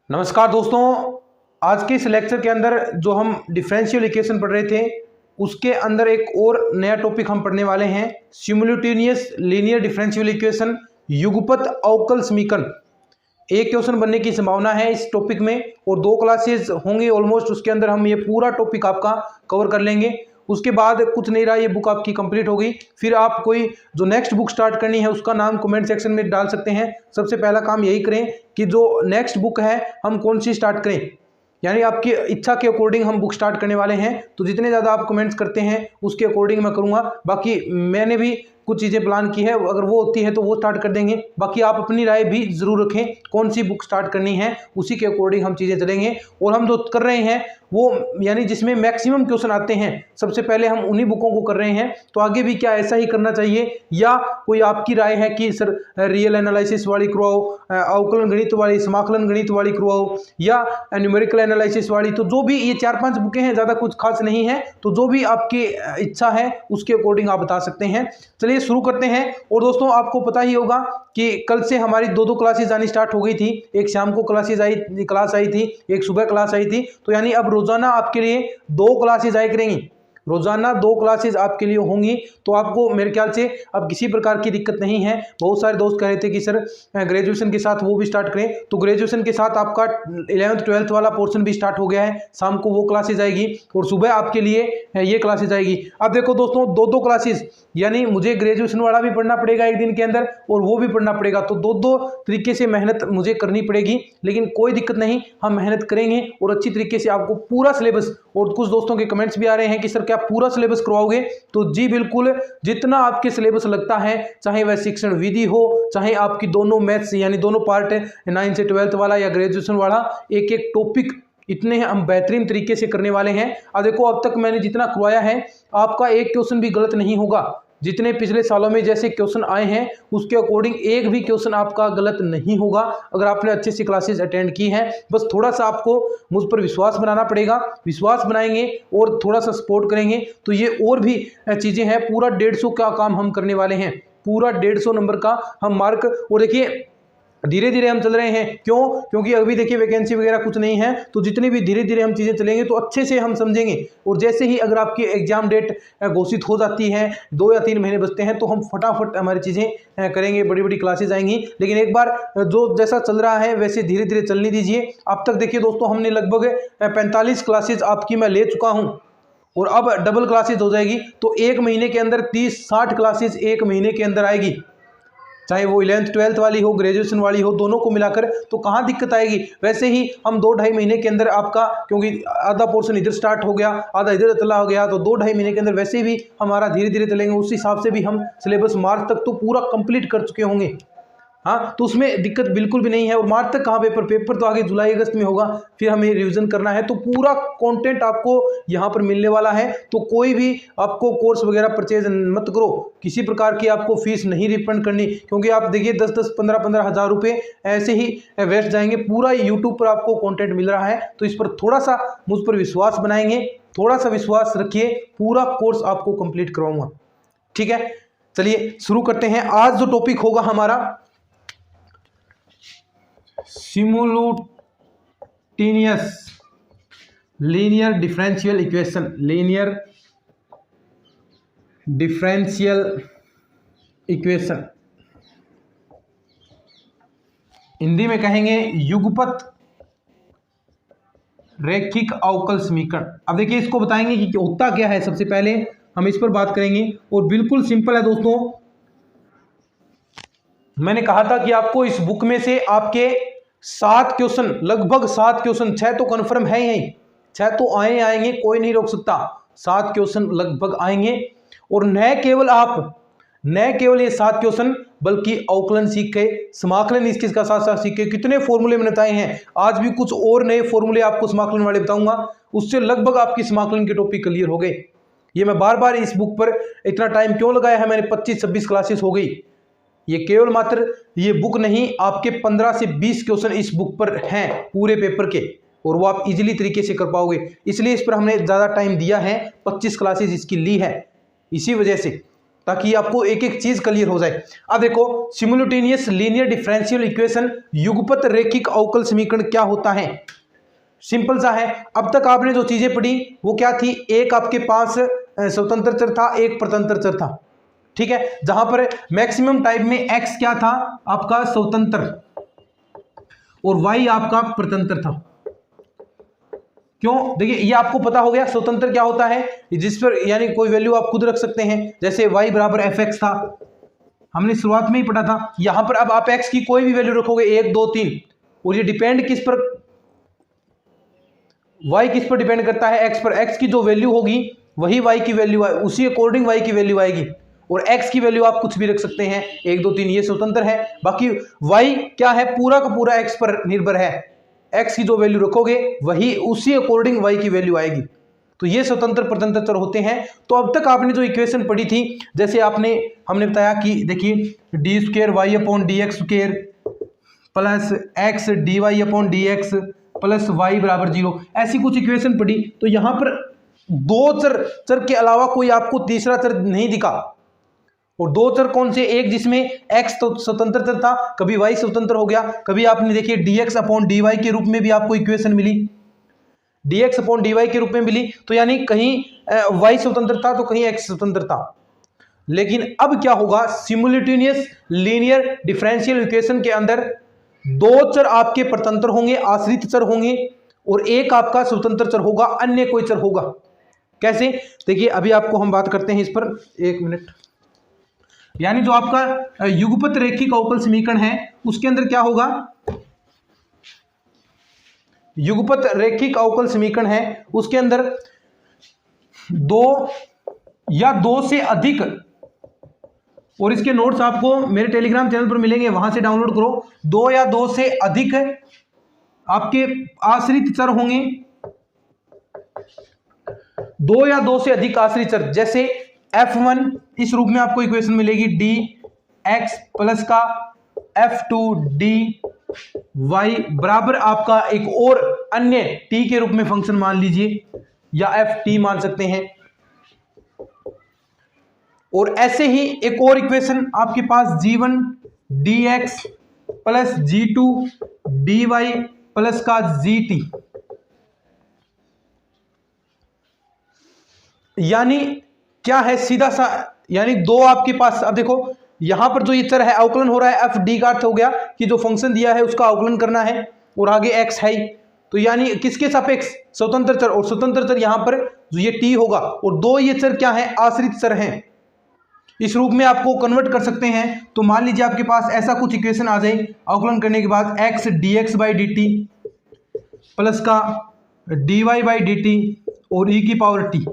नमस्कार दोस्तों, आज के इस लेक्चर के अंदर जो हम डिफरेंशियल इक्वेशन पढ़ रहे थे उसके अंदर एक और नया टॉपिक हम पढ़ने वाले हैं। सिमुलेटेनियस लीनियर डिफरेंशियल इक्वेशन, युगपत अवकल समीकरण। एक क्वेश्चन बनने की संभावना है इस टॉपिक में और 2 क्लासेस होंगे ऑलमोस्ट, उसके अंदर हम ये पूरा टॉपिक आपका कवर कर लेंगे। उसके बाद कुछ नहीं रहा, ये बुक आपकी कंप्लीट हो गई। फिर आप कोई जो नेक्स्ट बुक स्टार्ट करनी है उसका नाम कमेंट सेक्शन में डाल सकते हैं। सबसे पहला काम यही करें कि जो नेक्स्ट बुक है हम कौन सी स्टार्ट करें, यानी आपकी इच्छा के अकॉर्डिंग हम बुक स्टार्ट करने वाले हैं। तो जितने ज़्यादा आप कमेंट्स करते हैं उसके अकॉर्डिंग मैं करूँगा। बाकी मैंने भी कुछ चीज़ें प्लान की है, अगर वो होती है तो वो स्टार्ट कर देंगे। बाकी आप अपनी राय भी ज़रूर रखें, कौन सी बुक स्टार्ट करनी है उसी के अकॉर्डिंग हम चीज़ें चलेंगे। और हम जो कर रहे हैं वो यानी जिसमें मैक्सिमम क्वेश्चन आते हैं सबसे पहले हम उन्हीं बुकों को कर रहे हैं। तो आगे भी क्या ऐसा ही करना चाहिए, या कोई आपकी राय है कि सर रियल एनालिसिस वाली करवाओ, अवकलन गणित वाली, समाकलन गणित वाली करवाओ, या न्यूमेरिकल एनालिसिस वाली। तो जो भी ये 4-5 बुकें हैं, ज़्यादा कुछ खास नहीं है। तो जो भी आपकी इच्छा है उसके अकॉर्डिंग आप बता सकते हैं। चलिए शुरू करते हैं। और दोस्तों आपको पता ही होगा कि कल से हमारी 2 क्लासेस आनी स्टार्ट हो गई थी। एक शाम को क्लास आई थी, एक सुबह क्लास आई थी। तो यानी अब रोजाना आपके लिए 2 क्लासेस आया करेंगी, रोजाना 2 क्लासेस आपके लिए होंगी। तो आपको मेरे ख्याल से अब किसी प्रकार की दिक्कत नहीं है। बहुत सारे दोस्त कह रहे थे कि सर ग्रेजुएशन के साथ वो भी स्टार्ट करें, तो ग्रेजुएशन के साथ आपका 11th-12th वाला पोर्शन भी स्टार्ट हो गया है। शाम को वो क्लासेस आएगी और सुबह आपके लिए ये क्लासेस आएगी। अब देखो दोस्तों, 2 क्लासेस, यानी मुझे ग्रेजुएशन वाला भी पढ़ना पड़ेगा एक दिन के अंदर और वो भी पढ़ना पड़ेगा। तो 2 तरीके से मेहनत मुझे करनी पड़ेगी, लेकिन कोई दिक्कत नहीं, हम मेहनत करेंगे और अच्छी तरीके से आपको पूरा सिलेबस। और कुछ दोस्तों के कमेंट्स भी आ रहे हैं कि सर क्या पूरा सिलेबस करवाओगे? तो जी बिल्कुल, जितना आपके सिलेबस लगता है, चाहे वह शिक्षण विधि हो, चाहे आपकी दोनों मैथ्स यानी दोनों पार्ट 9 से 12th वाला या ग्रेजुएशन वाला, एक एक टॉपिक इतने हम बेहतरीन तरीके से करने वाले हैं। अब देखो, अब तक मैंने जितना करवाया है आपका एक क्वेश्चन भी गलत नहीं होगा। जितने पिछले सालों में जैसे क्वेश्चन आए हैं उसके अकॉर्डिंग एक भी क्वेश्चन आपका गलत नहीं होगा, अगर आपने अच्छे से क्लासेस अटेंड की हैं। बस थोड़ा सा आपको मुझ पर विश्वास बनाना पड़ेगा। विश्वास बनाएंगे और थोड़ा सा सपोर्ट करेंगे तो ये और भी चीज़ें हैं। पूरा 150 का काम हम करने वाले हैं, पूरा 150 नंबर का हम मार्क। और देखिए धीरे धीरे हम चल रहे हैं, क्यों? क्योंकि अभी देखिए वैकेंसी वगैरह कुछ नहीं है। तो जितनी भी धीरे धीरे हम चीज़ें चलेंगे तो अच्छे से हम समझेंगे। और जैसे ही अगर आपकी एग्जाम डेट घोषित हो जाती है, 2 या 3 महीने बचते हैं, तो हम फटाफट हमारी चीज़ें करेंगे, बड़ी बड़ी क्लासेज आएंगी। लेकिन एक बार जो जैसा चल रहा है वैसे धीरे धीरे चलने दीजिए। अब तक देखिए दोस्तों, हमने लगभग 45 क्लासेज आपकी मैं ले चुका हूँ और अब डबल क्लासेज हो जाएगी। तो 1 महीने के अंदर 30-60 क्लासेज 1 महीने के अंदर आएगी, चाहे वो 11th-12th वाली हो, ग्रेजुएशन वाली हो, दोनों को मिलाकर। तो कहाँ दिक्कत आएगी? वैसे ही हम 2-2.5 महीने के अंदर आपका, क्योंकि आधा पोर्शन इधर स्टार्ट हो गया, आधा इधर चला हो गया, तो 2-2.5 महीने के अंदर वैसे भी हमारा धीरे धीरे चलेंगे। उस हिसाब से भी हम सिलेबस मार्च तक तो पूरा कंप्लीट कर चुके होंगे। हाँ, तो उसमें दिक्कत बिल्कुल भी नहीं है। और मार्च तक कहाँ पेपर तो आगे जुलाई-अगस्त में होगा, फिर हमें रिवीजन करना है। तो पूरा कंटेंट आपको यहाँ पर मिलने वाला है। तो कोई भी आपको कोर्स वगैरह परचेज मत करो, किसी प्रकार की आपको फीस नहीं रिफंड करनी, क्योंकि आप देखिए 10-10, 15-15 हज़ार रुपये ऐसे ही वेस्ट जाएंगे। पूरा यूट्यूब पर आपको कॉन्टेंट मिल रहा है, तो इस पर थोड़ा सा मुझ पर विश्वास बनाएंगे, थोड़ा सा विश्वास रखिए, पूरा कोर्स आपको कंप्लीट करवाऊंगा। ठीक है, चलिए शुरू करते हैं। आज जो टॉपिक होगा हमारा simultaneous linear differential equation, linear differential equation, Hindi में कहेंगे युगपत रैखिक अवकल समीकरण। अब देखिए इसको बताएंगे कि होता क्या है। सबसे पहले हम इस पर बात करेंगे और बिल्कुल सिंपल है दोस्तों। मैंने कहा था कि आपको इस बुक में से आपके 7 क्वेश्चन, लगभग 7 क्वेश्चन, 6 तो कन्फर्म है यही, 6 तो आएंगे, कोई नहीं रोक सकता। 7 क्वेश्चन लगभग आएंगे। और न केवल ये 7 क्वेश्चन, बल्कि अवकलन सीख के, समाकलन इसके साथ साथ सीख के, कितने फॉर्मूले मैंने बताए हैं। आज भी कुछ और नए फॉर्मूले आपको समाकलन वाले बताऊंगा, उससे लगभग आपकी समाकलन के टॉपिक क्लियर हो गए। ये मैं बार बार इस बुक पर इतना टाइम क्यों लगाया है, मैंने 25-26 क्लासेस हो गई। ये केवल मात्र ये बुक नहीं, आपके 15 से 20 क्वेश्चन इस बुक पर हैं पूरे पेपर के, और वो आप इजीली तरीके से कर पाओगे। इसलिए इस पर हमने ज़्यादा टाइम दिया है, 25 क्लासेस इसकी ली है इसी वजह से। ताकि आपको एक एक चीज क्लियर हो जाए। अब देखो सिमुलेटेनियस लीनियर डिफरेंशियल इक्वेशन, युगपत रैखिक अवकल समीकरण क्या होता है? सिंपल सा है। अब तक आपने जो चीजें पढ़ी वो क्या थी? एक आपके पास स्वतंत्र चर था, एक परतंत्र चर था, ठीक है, जहां पर मैक्सिमम टाइम में x क्या था? आपका स्वतंत्र और y आपका परतंत्र था। क्यों? देखिए ये आपको पता हो गया स्वतंत्र क्या होता है, जिस पर यानी कोई वैल्यू आप खुद रख सकते हैं, जैसे y बराबर fx था, हमने शुरुआत में ही पढ़ा था। यहां पर अब आप x की कोई भी वैल्यू रखोगे 1 2 3, और ये डिपेंड किस पर? y किस पर डिपेंड करता है? x पर। x की जो वैल्यू होगी वही y की वैल्यू, उसी अकॉर्डिंग y की वैल्यू आएगी, और x की वैल्यू आप कुछ भी रख सकते हैं 1 2 3, ये स्वतंत्र है। बाकी y क्या है? पूरा का पूरा x पर निर्भर है, x की जो वैल्यू रखोगे वही उसी अकॉर्डिंग y की वैल्यू आएगी। तो ये स्वतंत्र परतंत्र चर होते हैं। तो अब तक आपने जो इक्वेशन पढ़ी थी, जैसे हमने बताया कि देखिए d square y upon d x square plus x d y upon d x plus y बराबर 0, ऐसी कुछ इक्वेशन पढ़ी। तो यहां पर दो चर के अलावा कोई आपको तीसरा चर नहीं दिखा, और दो चर कौन से? एक जिसमें x तो स्वतंत्र चर था, कभी y स्वतंत्र हो गया, कभी आपने देखिए dx अपॉन dy के रूप में भी आपको इक्वेशन मिली, dx अपॉन dy के रूप में मिली। तो यानी कहीं y स्वतंत्र था तो कहीं x स्वतंत्र था। लेकिन अब क्या होगा? सिमुलेटेनियस लीनियर डिफरेंशियल इक्वेशन के अंदर दो चर आपके परतंत्र होंगे, आश्रित चर होंगे, और एक आपका स्वतंत्र चर होगा, अन्य कोई चर होगा। कैसे? देखिए अभी आपको हम बात करते हैं इस पर, एक मिनट। यानी जो आपका युगपत रैखिक अवकल समीकरण है उसके अंदर क्या होगा? युगपत रैखिक अवकल समीकरण है उसके अंदर दो या दो से अधिक, और इसके नोट्स आपको मेरे टेलीग्राम चैनल पर मिलेंगे, वहां से डाउनलोड करो। दो या दो से अधिक आपके आश्रित चर होंगे, दो या दो से अधिक आश्रित चर, जैसे f1 इस रूप में आपको इक्वेशन मिलेगी dx प्लस का f2 dy बराबर आपका एक और अन्य t के रूप में फंक्शन मान लीजिए, या ft मान सकते हैं। और ऐसे ही एक और इक्वेशन आपके पास g1 dx plus g2 dy plus का gt, यानी क्या है? सीधा सा, यानी दो आपके पास। अब देखो यहां पर जो ये चर है अवकलन हो रहा है, एफ डी का अर्थ हो गया कि जो फंक्शन दिया है उसका अवकलन करना है, और आगे एक्स है, तो यानी किसके सापेक्ष? स्वतंत्र चर, और स्वतंत्र चर यहां पर ये टी होगा, और दो ये चर क्या है? आश्रित चर हैं। इस रूप में आपको कन्वर्ट कर सकते हैं। तो मान लीजिए आपके पास ऐसा कुछ इक्वेशन आ जाए, अवकलन करने के बाद x d x by d t plus का d y by d t और ई की पावर टी।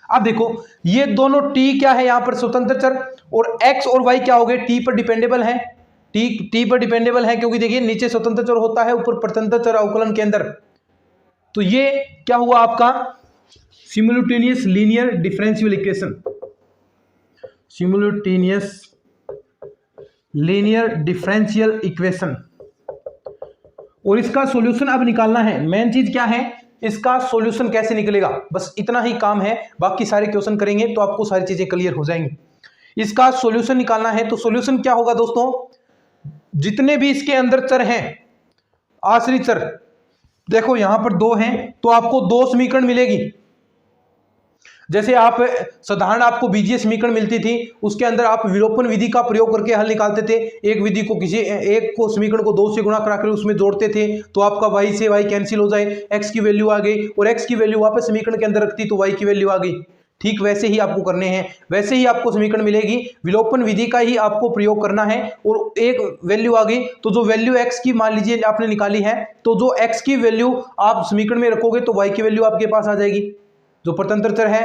अब देखो ये दोनों t क्या है? यहां पर स्वतंत्र चर, और x और y क्या हो गए? t पर डिपेंडेबल है, t पर डिपेंडेबल है, क्योंकि देखिए नीचे स्वतंत्र चर होता है, ऊपर परतंत्र चर अवकलन के अंदर। तो ये क्या हुआ आपका? Simultaneous linear differential equation, simultaneous linear differential equation. और इसका सॉल्यूशन अब निकालना है। मेन चीज क्या है? इसका सॉल्यूशन कैसे निकलेगा, बस इतना ही काम है। बाकी सारे क्वेश्चन करेंगे तो आपको सारी चीजें क्लियर हो जाएंगी। इसका सॉल्यूशन निकालना है, तो सॉल्यूशन क्या होगा दोस्तों? जितने भी इसके अंदर चर हैं आश्रित चर, देखो यहां पर दो हैं, तो आपको दो समीकरण मिलेगी। जैसे आप साधारण आपको बीजीय समीकरण मिलती थी, उसके अंदर आप विलोपन विधि का प्रयोग करके हल निकालते थे। एक विधि को एक को समीकरण को 2 से गुणा कराकर उसमें जोड़ते थे, तो आपका y से y कैंसिल हो जाए, x की वैल्यू आ गई, और x की वैल्यू वापस समीकरण के अंदर रखती तो y की वैल्यू आ गई। ठीक वैसे ही आपको करने हैं, वैसे ही आपको समीकरण मिलेगी। विलोपन विधि का ही आपको प्रयोग करना है, और एक वैल्यू आ गई तो जो वैल्यू x की मान लीजिए आपने निकाली है, तो जो x की वैल्यू आप समीकरण में रखोगे तो y की वैल्यू आपके पास आ जाएगी। जो परतंत्र चर है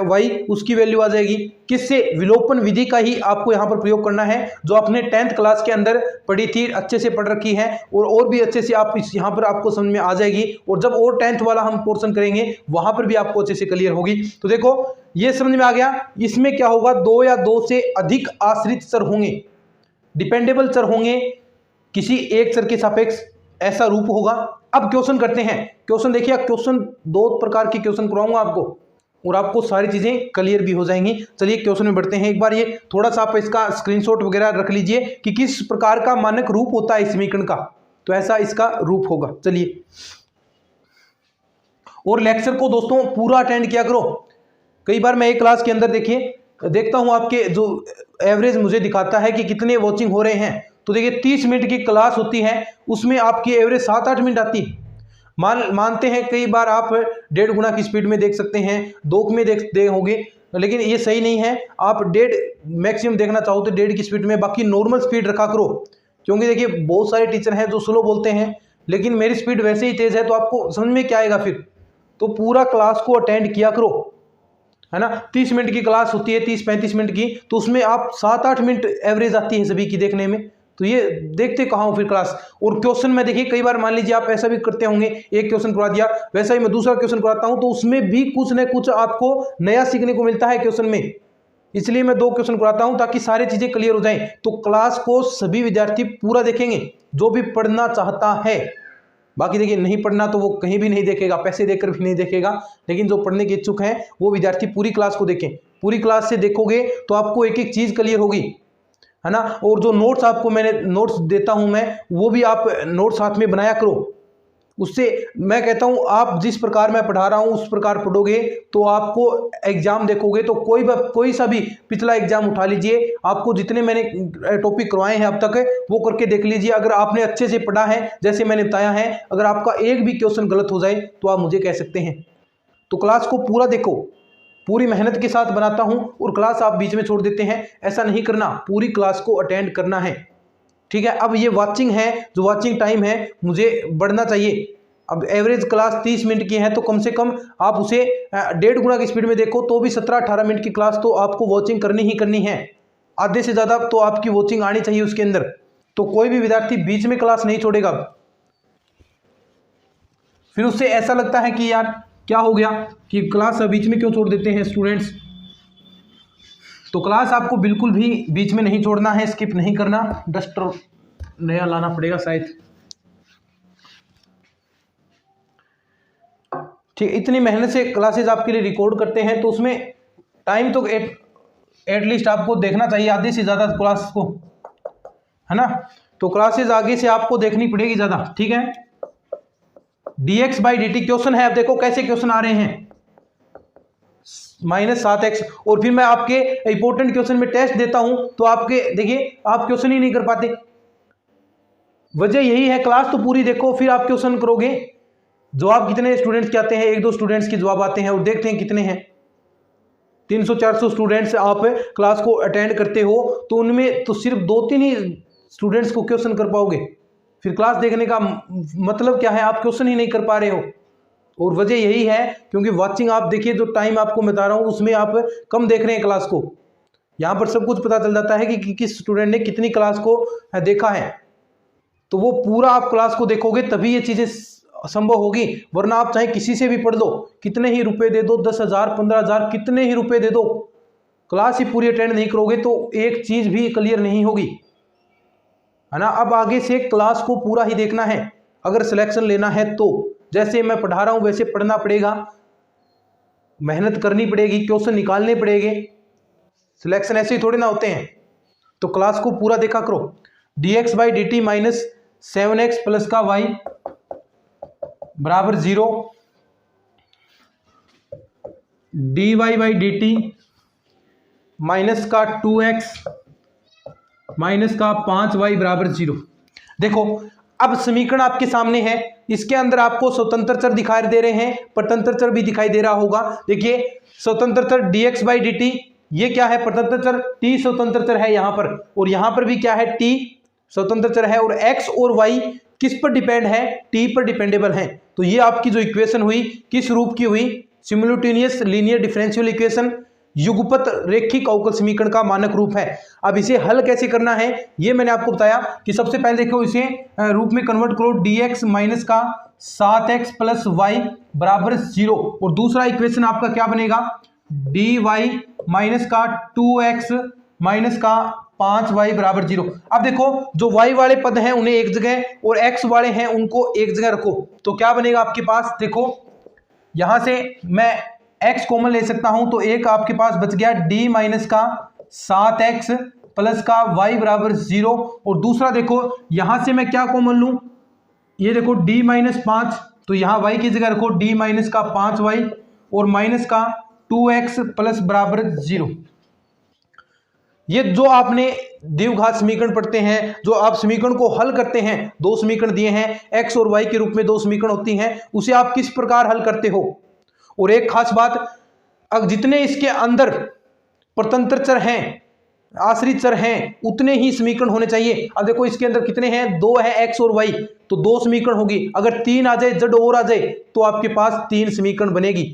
y, उसकी वैल्यू आ जाएगी। किससे? विलोपन विधि का ही आपको यहाँ पर प्रयोग करना है, जो आपने 10th क्लास के अंदर पढ़ी थी, अच्छे से पढ़ रखी है, और भी अच्छे से आप यहाँ पर आपको समझ में आ जाएगी। और जब और 10th वाला हम पोर्शन करेंगे वहां पर भी आपको अच्छे से क्लियर होगी। तो देखो ये समझ में आ गया। इसमें क्या होगा? दो या दो से अधिक आश्रित चर होंगे, डिपेंडेबल चर होंगे किसी एक चर के सापेक्ष, ऐसा रूप होगा। अब क्वेश्चन करते हैं। क्वेश्चन देखिए, क्वेश्चन दो प्रकार के क्वेश्चन करवाऊंगा आपको, और आपको सारी चीज़ें क्लियर भी हो जाएंगी। चलिए क्वेश्चन में बढ़ते हैं। एक बार ये थोड़ा सा आप इसका स्क्रीनशॉट वगैरह रख लीजिए कि किस प्रकार का मानक रूप होता है इस समीकरण का, तो ऐसा इसका रूप होगा। चलिए, और लेक्चर को दोस्तों पूरा अटेंड किया करो। कई बार मैं एक क्लास के अंदर देखता हूं आपके जो एवरेज मुझे दिखाता है कि कितने वॉचिंग हो रहे हैं, तो देखिए 30 मिनट की क्लास होती है, उसमें आपकी एवरेज 7-8 मिनट आती है। मानते हैं कई बार आप 1.5 गुना की स्पीड में देख सकते हैं, 2 में देखते होंगे, लेकिन ये सही नहीं है। आप 1.5 मैक्सिमम देखना चाहो तो 1.5 की स्पीड में, बाकी नॉर्मल स्पीड रखा करो। क्योंकि देखिए बहुत सारे टीचर हैं जो स्लो बोलते हैं, लेकिन मेरी स्पीड वैसे ही तेज है, तो आपको समझ में क्या आएगा फिर। तो पूरा क्लास को अटेंड किया करो, है ना। 30 मिनट की क्लास होती है, 30-35 मिनट की, तो उसमें आप 7-8 मिनट एवरेज आती है सभी की देखने में। तो ये देखते कहाँ हो फिर क्लास। और क्वेश्चन में देखिए कई बार मान लीजिए आप ऐसा भी करते होंगे, एक क्वेश्चन करवा दिया, वैसा ही मैं दूसरा क्वेश्चन करवाता हूं, तो उसमें भी कुछ न कुछ आपको नया सीखने को मिलता है क्वेश्चन में। इसलिए मैं 2 क्वेश्चन करवाता हूं ताकि सारी चीजें क्लियर हो जाएं। तो क्लास को सभी विद्यार्थी पूरा देखेंगे जो भी पढ़ना चाहता है। बाकी देखिए नहीं पढ़ना तो वो कहीं भी नहीं देखेगा, पैसे देकर भी नहीं देखेगा, लेकिन जो पढ़ने के इच्छुक हैं वो विद्यार्थी पूरी क्लास को देखें। पूरी क्लास से देखोगे तो आपको एक एक चीज क्लियर होगी, है ना। और जो नोट्स आपको मैंने नोट्स देता हूं मैं, वो भी आप नोट्स साथ में बनाया करो। उससे मैं कहता हूं आप जिस प्रकार मैं पढ़ा रहा हूं उस प्रकार पढ़ोगे तो आपको एग्जाम देखोगे तो कोई सा भी पिछला एग्जाम उठा लीजिए, आपको जितने मैंने टॉपिक करवाए हैं अब तक वो करके देख लीजिए। अगर आपने अच्छे से पढ़ा है जैसे मैंने बताया है, अगर आपका एक भी क्वेश्चन गलत हो जाए तो आप मुझे कह सकते हैं। तो क्लास को पूरा देखो, पूरी मेहनत के साथ बनाता हूं और क्लास आप बीच में छोड़ देते हैं, ऐसा नहीं करना, पूरी क्लास को अटेंड करना है, ठीक है। अब ये वाचिंग है, जो वाचिंग टाइम है मुझे बढ़ना चाहिए। अब एवरेज क्लास 30 मिनट की है, तो कम से कम आप उसे 1.5 गुना की स्पीड में देखो तो भी 17-18 मिनट की क्लास तो आपको वॉचिंग करनी ही करनी है। आधे से ज़्यादा तो आपकी वॉचिंग आनी चाहिए उसके अंदर, तो कोई भी विद्यार्थी बीच में क्लास नहीं छोड़ेगा। फिर उससे ऐसा लगता है कि यार क्या हो गया कि क्लास बीच में क्यों छोड़ देते हैं स्टूडेंट्स। तो क्लास आपको बिल्कुल भी बीच में नहीं छोड़ना है, स्किप नहीं करना। डस्टर नया लाना पड़ेगा शायद, ठीक। इतनी मेहनत से क्लासेस आपके लिए रिकॉर्ड करते हैं तो उसमें टाइम तो एटलीस्ट आपको देखना चाहिए, आधे से ज़्यादा क्लास को, है ना। तो क्लासेस आगे से आपको देखनी पड़ेगी ज़्यादा, ठीक है। dx/dt क्वेश्चन है, अब देखो कैसे क्वेश्चन आ रहे हैं, -7x। और फिर मैं आपके इंपॉर्टेंट क्वेश्चन में टेस्ट देता हूं तो आपके देखिए आप क्वेश्चन ही नहीं कर पाते। वजह यही है, क्लास तो पूरी देखो फिर आप क्वेश्चन करोगे। जवाब कितने स्टूडेंट्स के आते हैं, 1-2 स्टूडेंट्स के जवाब आते हैं, और देखते हैं कितने हैं। 300-400 स्टूडेंट्स आप क्लास को अटेंड करते हो तो उनमें तो सिर्फ 2-3 ही स्टूडेंट्स को क्वेश्चन कर पाओगे। फिर क्लास देखने का मतलब क्या है, आप क्वेश्चन ही नहीं कर पा रहे हो। और वजह यही है क्योंकि वाचिंग आप देखिए, जो टाइम आपको बता रहा हूं उसमें आप कम देख रहे हैं क्लास को। यहां पर सब कुछ पता चल जाता है कि किस स्टूडेंट ने कितनी क्लास को देखा है। तो वो पूरा आप क्लास को देखोगे तभी ये चीजें संभव होगी, वरना आप चाहे किसी से भी पढ़ लो, कितने ही रुपए दे दो, 10,000 15,000 कितने ही रुपए दे दो, क्लास ही पूरी अटेंड नहीं करोगे तो एक चीज भी क्लियर नहीं होगी, है ना। अब आगे से क्लास को पूरा ही देखना है अगर सिलेक्शन लेना है तो। जैसे मैं पढ़ा रहा हूं वैसे पढ़ना पड़ेगा, मेहनत करनी पड़ेगी, क्वेश्चन निकालने पड़ेंगे। सिलेक्शन ऐसे ही थोड़ी ना होते हैं। तो क्लास को पूरा देखा करो। dx/dt -7x प्लस का y बराबर 0, dy/dt माइनस का 2x माइनस का 5y बराबर 0। देखो अब समीकरण आपके सामने है, इसके अंदर आपको स्वतंत्र चर दिखाई दे रहे हैं, परतंत्र चर भी दिखाई दे रहा होगा। देखिए स्वतंत्र चर dx/dt, ये क्या है, परतंत्र चर t स्वतंत्र चर है यहां पर, और यहां पर भी क्या है, t स्वतंत्र चर है, और x और y किस पर डिपेंड है, t पर डिपेंडेबल है। तो ये आपकी जो इक्वेशन हुई किस रूप की हुई, सिमुलेटेनियस लीनियर डिफरेंशियल इक्वेशन, युगपत रेखिक अवकल समीकरण का मानक रूप है। अब इसे हल कैसे करना है ये मैंने आपको बताया कि सबसे पहले देखो इसे रूप में कन्वर्ट करो, dx माइनस का 7x प्लस वाई बराबर 0, और दूसरा इक्वेशन आपका क्या बनेगा, dy माइनस का 2x माइनस का 5y बराबर 0। अब देखो जो y वाले पद हैं उन्हें एक जगह और x वाले हैं उनको एक जगह रखो, तो क्या बनेगा आपके पास, देखो यहां से मैं x कॉमन ले सकता हूं तो एक आपके पास बच गया d माइनस का 7x प्लस का y बराबर 0। और दूसरा देखो यहां से मैं क्या कॉमन लूं, ये देखो d माइनस 5, तो यहां y की जगह रखो d माइनस का 5y और माइनस का 2x प्लस बराबर 0। ये जो आपने द्विघात समीकरण पढ़ते हैं, जो आप समीकरण को हल करते हैं, दो समीकरण दिए हैं x और y के रूप में दो समीकरण होती हैं, उसे आप किस प्रकार हल करते हो। और एक खास बात, अब जितने इसके अंदर स्वतंत्र चर हैं, आश्रित चर हैं, उतने ही समीकरण होने चाहिए। अब देखो इसके अंदर कितने हैं, दो है x और y, तो दो समीकरण होगी। अगर 3 आ जाए, z और आ जाए, तो आपके पास 3 समीकरण बनेगी,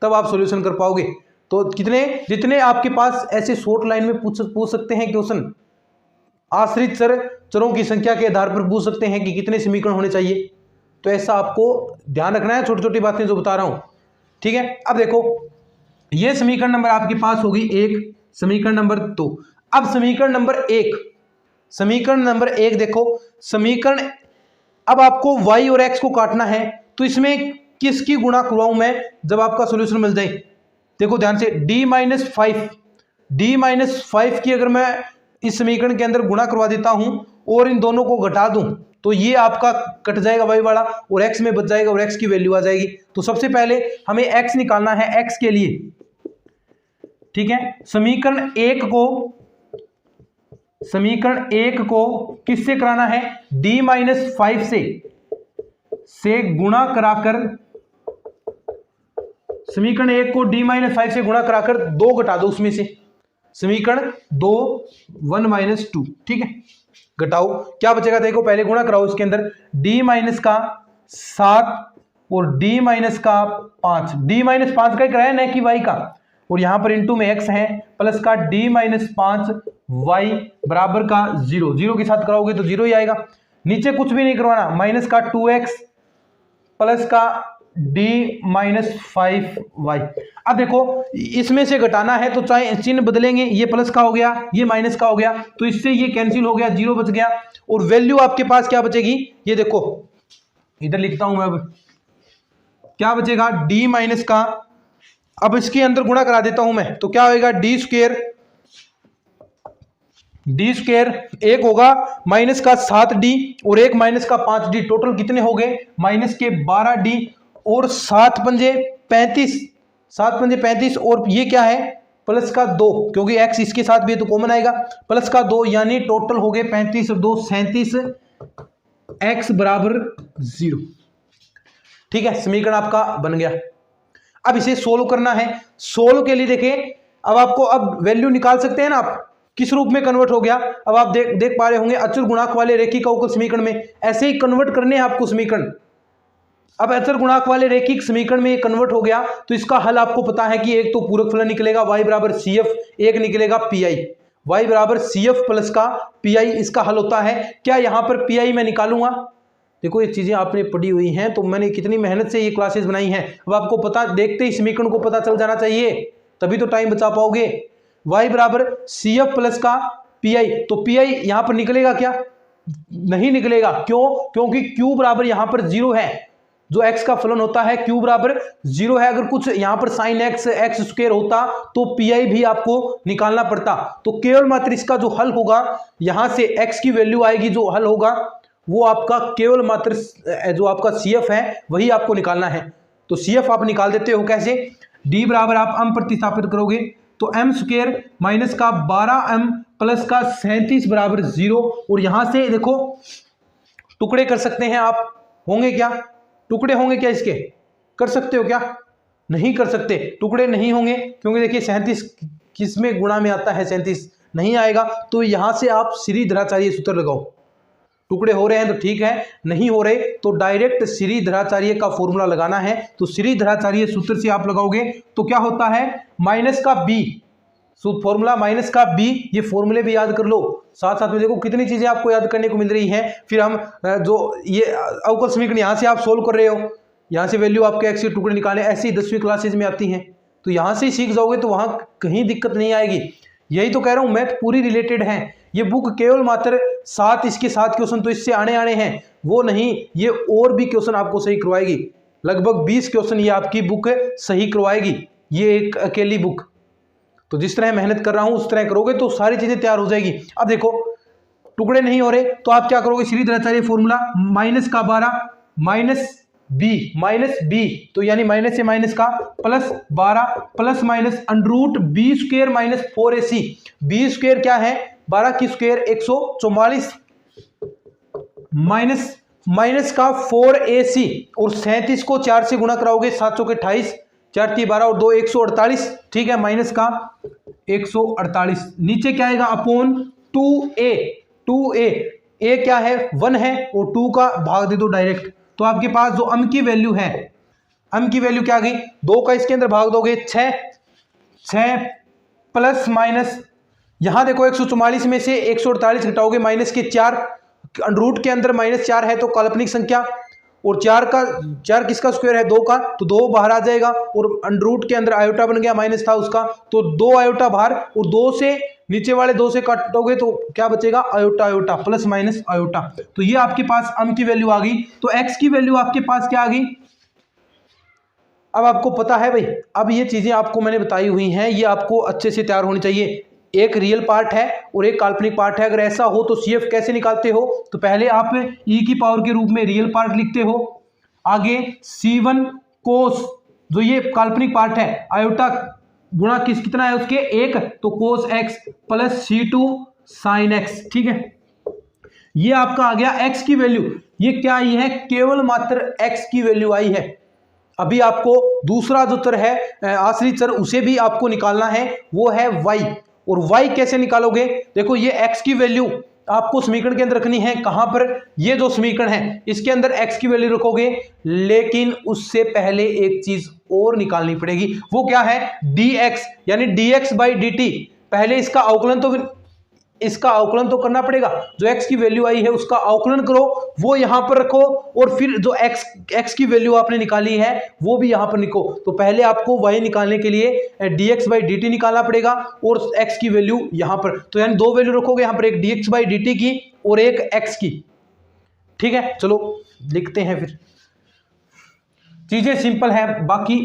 तब आप सॉल्यूशन कर पाओगे। तो कितने, जितने आपके पास ऐसे शॉर्ट लाइन में पूछ सकते हैं क्वेश्चन, आश्रित चरों की संख्या के आधार पर पूछ सकते हैं कि कितने समीकरण होने चाहिए। तो ऐसा आपको ध्यान रखना है, छोटी छोटी बातें जो बता रहा हूं, ठीक है। अब देखो ये समीकरण नंबर आपके पास होगी 1, समीकरण नंबर 2। अब समीकरण नंबर 1 देखो, समीकरण अब आपको y और x को काटना है, तो इसमें किसकी गुणा करवाऊं मैं जब आपका सॉल्यूशन मिल जाए। देखो ध्यान से, d माइनस 5 की अगर मैं इस समीकरण के अंदर गुणा करवा देता हूं और इन दोनों को घटा दूं, तो ये आपका कट जाएगा y वाला और x में बच जाएगा और x की वैल्यू आ जाएगी। तो सबसे पहले हमें x निकालना है, x के लिए, ठीक है। समीकरण 1 को किससे कराना है, d माइनस 5 से गुणा कराकर, समीकरण 1 को d माइनस 5 से गुणा कराकर 2 घटा दो उसमें से, समीकरण 2 1 माइनस 2, ठीक है। घटाओ, क्या बचेगा देखो, पहले गुणा कराओ इसके अंदर, d माइनस का 7 और d माइनस का 5, d माइनस 5 का ही कराया न कि y का, और यहां पर इंटू में x है, प्लस का d माइनस 5 y बराबर का 0 के साथ कराओगे तो 0 ही आएगा। नीचे कुछ भी नहीं करवाना, माइनस का 2x प्लस का d माइनस 5y। अब देखो इसमें से घटाना है तो चाहे चिन्ह बदलेंगे, ये प्लस का हो गया, ये माइनस का हो गया, तो इससे ये कैंसिल हो गया, 0 बच गया। और वैल्यू आपके पास क्या बचेगी, ये देखो इधर लिखता हूं मैं, अब क्या बचेगा, d माइनस का, अब इसके अंदर गुणा करा देता हूं मैं, तो क्या होगा, d स्क्वायर 1 होगा माइनस का 7d और 1 माइनस का 5d, टोटल कितने हो गए, माइनस के 12d और 7 पंजे 35 और ये क्या है, प्लस का 2, क्योंकि x इसके साथ भी है तो कॉमन आएगा, प्लस का 2, यानी टोटल हो गए 35 और 2 37, x बराबर 0, ठीक है। समीकरण आपका बन गया। अब इसे सोल्व करना है। सोल्व के लिए देखें, अब आपको अब वैल्यू निकाल सकते हैं ना आप, किस रूप में कन्वर्ट हो गया, अब आप देख पा रहे होंगे, अचर गुणांक वाले रेखिक अवकल समीकरण में ऐसे ही कन्वर्ट करने हैं आपको समीकरण। अब अचर गुणांक वाले रेखिक समीकरण में कन्वर्ट हो गया, तो इसका हल आपको पता है कि एक तो पूरक फलन निकलेगा y बराबर CF, एक निकलेगा PI, y बराबर CF प्लस का PI, इसका हल होता है। क्या यहाँ पर PI मैं निकालूंगा, देखो ये चीजें आपने पढ़ी हुई हैं, तो मैंने कितनी मेहनत से ये क्लासेस बनाई हैं, अब आपको पता, देखते ही समीकरण को पता चल जाना चाहिए, तभी तो टाइम बचा पाओगे। y बराबर CF प्लस का PI, तो PI यहां पर निकलेगा क्या, नहीं निकलेगा, क्यों, क्योंकि Q बराबर यहां पर 0 है, जो x का फलन होता है Q बराबर 0 है। अगर कुछ यहां पर sin x स्क्वायर होता तो PI भी आपको निकालना पड़ता। तो केवल मात्र इसका जो हल होगा, यहां से x की वैल्यू आएगी, जो हल होगा वो आपका केवल मात्र जो आपका CF है वही आपको निकालना है। तो CF आप निकाल देते हो कैसे, d बराबर आप m प्रतिस्थापित करोगे तो m स्क्वायर माइनस का 12m प्लस का 37 बराबर 0, और यहां से देखो टुकड़े कर सकते हैं आप, होंगे क्या, टुकड़े होंगे क्या, इसके कर सकते हो क्या, नहीं कर सकते, टुकड़े नहीं होंगे, क्योंकि देखिए 37 किसमें गुणा में आता है, 37 नहीं आएगा। तो यहां से आप श्रीधराचार्य सूत्र लगाओ, टुकड़े हो रहे हैं तो ठीक है, नहीं हो रहे तो डायरेक्ट श्रीधराचार्य का फॉर्मूला लगाना है। तो श्रीधराचार्य सूत्र से आप लगाओगे तो क्या होता है, माइनस का b, फॉर्मूला माइनस का b, ये फॉर्मूले भी याद कर लो, साथ साथ में देखो कितनी चीजें आपको याद करने को मिल रही हैं। फिर हम जो ये अवकल समीकरण यहाँ से आप सोल्व कर रहे हो, यहाँ से वैल्यू आपके x के टुकड़े निकाले, ऐसी 10वीं क्लासेज में आती हैं, तो यहाँ से ही सीख जाओगे तो वहाँ कहीं दिक्कत नहीं आएगी। यही तो कह रहा हूँ, मैथ पूरी रिलेटेड है, ये बुक केवल मात्र 7 इसके 7 क्वेश्चन तो इससे आने हैं, वो नहीं, ये और भी क्वेश्चन आपको सही करवाएगी, लगभग 20 क्वेश्चन ये आपकी बुक सही करवाएगी। ये एक अकेली बुक। तो जिस तरह मेहनत कर रहा हूं उस तरह करोगे तो सारी चीजें तैयार हो जाएगी। अब देखो टुकड़े नहीं हो रहे तो आप क्या करोगे, सीधी फॉर्मूला माइनस का 12 माइनस बी, तो यानी माइनस से माइनस का plus 12 plus minus under root b square minus 4ac। B square क्या है, 12 की स्क्वायर 144 माइनस का 4ac और 37 को 4 से गुणा कराओगे 7 चौके 28, 4 3 12 और 2 148, ठीक है, माइनस का 148। नीचे क्या आएगा अपॉन 2a ए क्या है 1 है और 2 का भाग दे दो डायरेक्ट। तो आपके पास जो अम की वैल्यू है, अम की वैल्यू क्या आ गई, 2 का इसके अंदर भाग दोगे 6 प्लस माइनस, यहां देखो 144 में से 148 घटाओगे माइनस के 4, रूट के अंदर -4 है तो काल्पनिक संख्या, और 4 किसका स्क्वायर है 2 का, तो 2 बाहर आ जाएगा और अंडरूट के अंदर आयोटा बन गया, माइनस था उसका तो 2 आयोटा बाहर, और 2 से नीचे वाले 2 से काटोगे तो क्या बचेगा आयोटा प्लस माइनस आयोटा। तो ये आपके पास अम की वैल्यू आ गई। तो एक्स की वैल्यू आपके पास क्या आ गई, अब आपको पता है भाई। अब ये चीजें आपको मैंने बताई हुई हैं, ये आपको अच्छे से तैयार होनी चाहिए। एक रियल पार्ट है और एक काल्पनिक पार्ट है। अगर ऐसा हो तो सीएफ कैसे निकालते हो, तो पहले आप ई की पावर के रूप में रियल पार्ट लिखते हो, आगे C1 कोस, जो ये काल्पनिक पार्ट है, आयोटा गुणा कितना है उसके 1, तो cos x plus C2 sine x, ठीक है। ये आपका आ गया x की वैल्यू। ये क्या आई है, केवल मात्र x की वैल्यू आई है। अभी आपको दूसरा जो चर है आश्रित चर, उसे भी आपको निकालना है, वो है y। और y कैसे निकालोगे, देखो ये x की वैल्यू आपको समीकरण के अंदर रखनी है। कहां पर, ये जो समीकरण है इसके अंदर x की वैल्यू रखोगे, लेकिन उससे पहले एक चीज और निकालनी पड़ेगी। वो क्या है, dx, यानी dx बाई dt। पहले इसका अवकलन तो करना पड़ेगा। जो x की वैल्यू आई है उसका अवकलन करो, वो यहां पर रखो, और फिर जो x की वैल्यू आपने निकाली है वो भी यहां पर लिखो। तो पहले आपको y निकालने के लिए dx बाई dt निकालना पड़ेगा और x की वैल्यू यहां पर, तो यानी 2 वैल्यू रखोगे यहां पर, एक dx बाई dt की और एक x की, ठीक है। चलो लिखते हैं फिर, चीजें सिंपल है, बाकी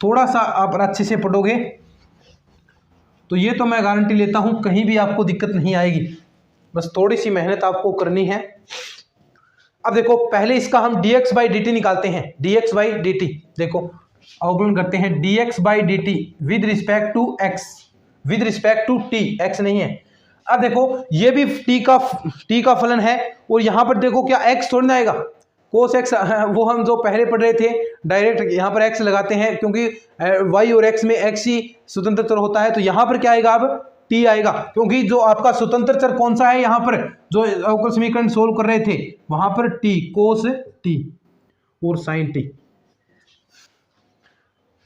थोड़ा सा आप अच्छे से पढ़ोगे तो ये तो मैं गारंटी लेता हूं कहीं भी आपको दिक्कत नहीं आएगी। बस थोड़ी सी मेहनत आपको करनी है। अब देखो पहले इसका हम dx बाई dt निकालते हैं। dx बाई dt, देखो अवकलन करते हैं dx by dt with respect to x, with respect to t, x नहीं है। अब देखो ये भी t का फलन है, और यहां पर देखो क्या x थोड़ी ना आएगा, कोस x, वो हम जो पहले पढ़ रहे थे डायरेक्ट यहाँ पर x लगाते हैं, क्योंकि y और x में x ही स्वतंत्र चर होता है। तो यहाँ पर क्या आएगा, अब t आएगा, क्योंकि जो आपका स्वतंत्र चर कौन सा है, यहाँ पर जो अवकल समीकरण सोल्व कर रहे थे वहां पर t, कोस t और साइन t,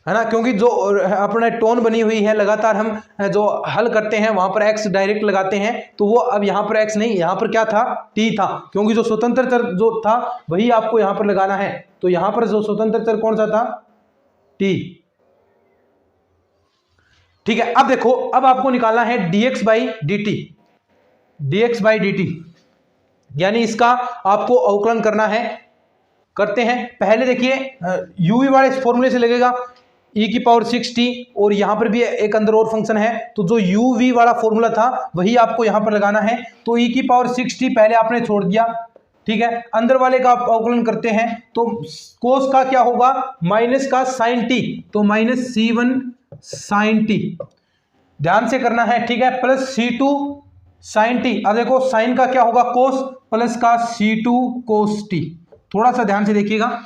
है ना। क्योंकि जो अपना टोन बनी हुई है लगातार, हम जो हल करते हैं वहां पर x डायरेक्ट लगाते हैं, तो वो अब यहाँ पर x नहीं, यहाँ पर क्या था, t था, क्योंकि जो स्वतंत्र चर जो था वही आपको यहाँ पर लगाना है। तो यहाँ पर जो स्वतंत्र चर कौन सा था, t, ठीक है। अब देखो, अब आपको निकालना है dx by dt, dx by dt, यानी इसका आपको अवकलन करना है। करते हैं, पहले देखिए u वाले फॉर्मूले से लगेगा e की पावर 6t, और यहां पर भी एक अंदर और फंक्शन है, तो जो uv वाला फॉर्मूला था वही आपको यहां पर लगाना है। तो e की पावर 6t पहले आपने छोड़ दिया, ठीक है। अंदर वाले का आप अवकलन करते हैं तो कोस का क्या होगा, माइनस का साइन t, तो माइनस C1 साइन t, ध्यान से करना है, ठीक है, प्लस C2 साइन t। अब देखो साइन का क्या होगा, कोस, प्लस का C2 कोस t। थोड़ा सा ध्यान से देखिएगा,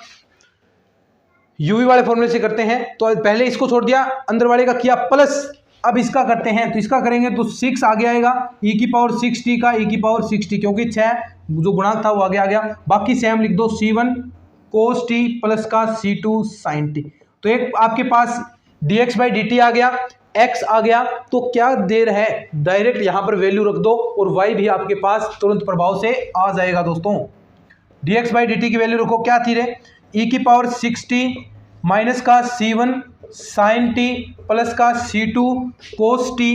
यूवी वाले फॉर्मूले से करते हैं, तो पहले इसको छोड़ दिया, अंदर वाले का किया प्लस, अब इसका करते हैं, तो इसका करेंगे तो 6 आगे आएगा, e की पावर 6t का e की पावर 6t, क्योंकि 6 जो गुणांक था वो आगे आ गया, बाकी सेम लिख दो, C1 cos t प्लस का C2 sin t। तो एक आपके पास dx बाई dt आ गया, x आ गया, तो क्या देर है, डायरेक्ट यहां पर वैल्यू रख दो और y भी आपके पास तुरंत प्रभाव से आ जाएगा। दोस्तों dx बाई dt की वैल्यू रखो, क्या थी रे, e की पावर 6t माइनस का C1 साइन t प्लस का C2 कोस t,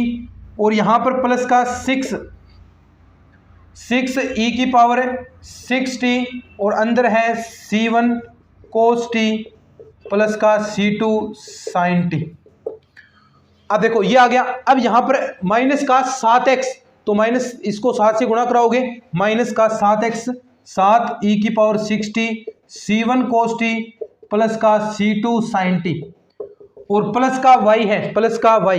और यहां पर प्लस का 6 e की पावर 6t, और अंदर है C1 कोस t प्लस का C2 साइन t। अब देखो ये आ गया। अब यहां पर माइनस का 7x, तो माइनस इसको 7 से गुणा कराओगे, माइनस का 7x 7 e की power 6t c1 cos t plus का c2 sin t, और प्लस का y है, प्लस का y,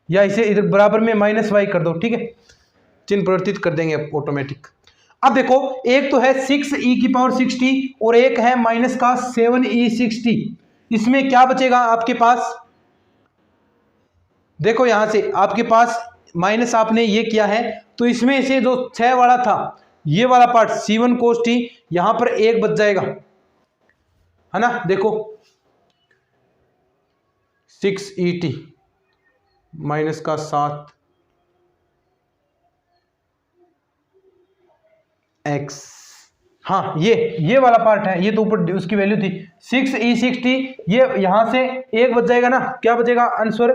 या इसे इधर बराबर में माइनस y कर दो, ठीक है, चिन्ह परिवर्तित कर देंगे ऑटोमेटिक। अब देखो एक तो है 6 e की पावर 6t और एक है माइनस का 7 e 6t, इसमें क्या बचेगा आपके पास? देखो यहां से आपके पास माइनस आपने ये किया है, तो इसमें से जो 6 वाला था ये वाला पार्ट c1 cos t यहां पर एक बच जाएगा, है ना। देखो 6 et माइनस का 7 x, हाँ ये वाला पार्ट है, ये तो ऊपर उसकी वैल्यू थी 6 e 6t, ये यहां से एक बच जाएगा ना, क्या बचेगा आंसर,